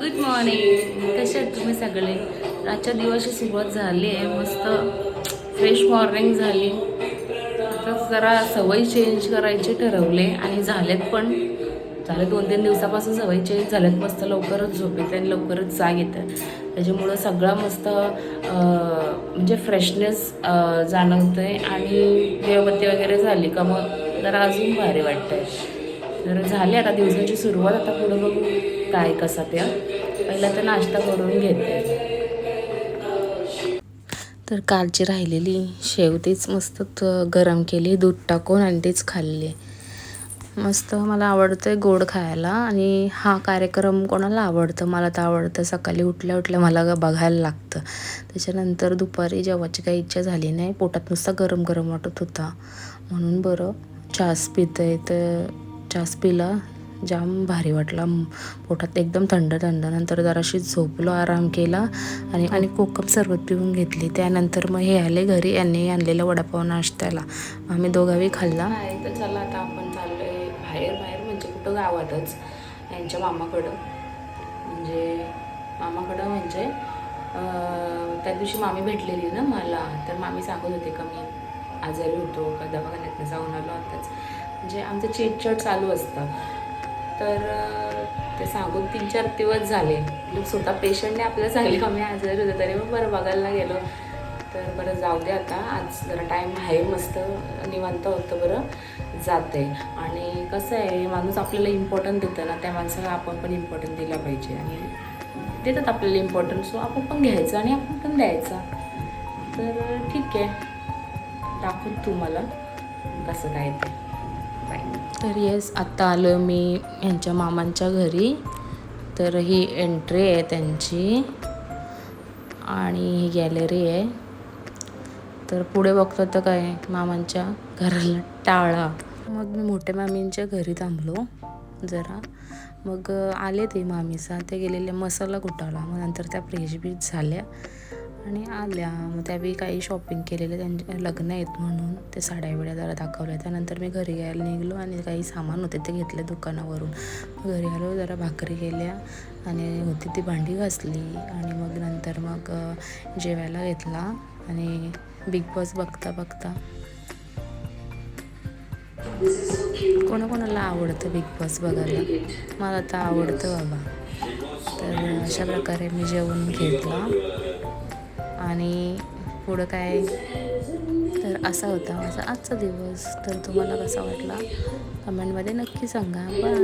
Good morning. कसे आहेत तुम्ही सगळे? आजच्या दिवसाची सुरुवात झाली आहे. मस्त फ्रेश मॉर्निंग झाली. आता जरा सवयी चेंज करायचे ठरवले आणि झालेत पण. झाले 2-3 दिवसापासून सवयी चेंज झाल्यात. मस्त लवकरच झोप येते आणि लवकरच जाग येते. त्याच्यामुळं सगळं मस्त म्हणजे फ्रेशनेस जाणवते आणि देवबत्ती वगैरे झाली का मग जरा अजून भारी वाटतंय. तर झाली आता दिवसाची सुरुवात. आता पुढं बघू काय कसा त्या. पहिला तर नाश्ता करून घेते. तर कालची राहिलेली शेव तीच मस्त गरम केली दूध टाकून आणि तीच खाल्ली. मस्त मला आवडतं गोड खायला आणि हा कार्यक्रम कोणाला आवडतं. मला तर आवडतं. सकाळी उठल्या उठल्या मला बघायला लागतं. त्याच्यानंतर दुपारी जेवायची काही इच्छा झाली नाही. पोटात नुसता गरम गरम वाटत होता म्हणून बरं चहाच पिते. तर चहाच पिला. जाम भारी वाटला. पोटात एकदम थंड थंड. नंतर जराशी झोपलो, आराम केला आणि कोकम सरबत पिऊन घेतली. त्यानंतर मग हे आले घरी. यांनी आणलेला वडापाव नाश्त्याला आम्ही दोघांनी खाल्ला. तर चला आता आपण चाललोय बाहेर म्हणजे कुठं गावातच यांच्या मामाकडं म्हणजे त्या दिवशी मामी भेटलेली ना मला. तर मामी सांगत होते का मी आजारी होतो का दवाखान्यात जाऊन आलो आताच. म्हणजे आमचं चिटचट चालू असतं. तर ते सांगून 3-4 दिवस झाले. स्वतः पेशंटने आपल्याला सांगितलं का मी आजारी होते तरी मग बरं बघायला गेलो. तर बरं जाऊ दे आता. आज जरा टाईम आहे. मस्त निवांत होतं. बरं जाते. आणि कसं आहे माणूस आपल्याला इम्पॉर्टंट देतं ना त्या माणसाला आपण पण इम्पॉर्टंट दिला पाहिजे. आणि देतात आपल्याला इम्पॉर्टन्स सो आपण पण घ्यायचं आणि आपण पण द्यायचा. तर ठीक आहे दाखवत तुम्हाला कसं काय ते. तर येस आत्ता आलो मी यांच्या मामांच्या घरी. तर ही एंट्री आहे त्यांची आणि ही गॅलरी आहे. तर पुढे बघतो तर काय मामांच्या घराला टाळा. मग मी मोठ्या मामींच्या घरी थांबलो जरा. मग आले ते मामीचा ते गेलेले मसाला कुटाला. मग नंतर त्या फ्रेश बीच झाल्या आणि आल्या. मग त्यावेळी काही शॉपिंग केलेलं त्यांचे लग्न आहेत म्हणून ते साड्या बिड्या जरा दाखवल्या. त्यानंतर मी घरी घ्यायला निघलो आणि काही सामान होते ते घेतले दुकानावरून. घरी आलो जरा भाकरी केल्या आणि होती ती भांडी घासली आणि मग नंतर मग जेवायला घेतला. आणि बिग बॉस बघता बघता कोणाकोणाला आवडतं बिग बॉस बघायला. मला तर आवडतं बाबा. तर अशा प्रकारे मी जेवण घेतला आणि पुढं काय तर असा होता माझा आजचा दिवस. तर तुम्हाला कसा वाटला कमेंटमध्ये नक्की सांगा. बाय.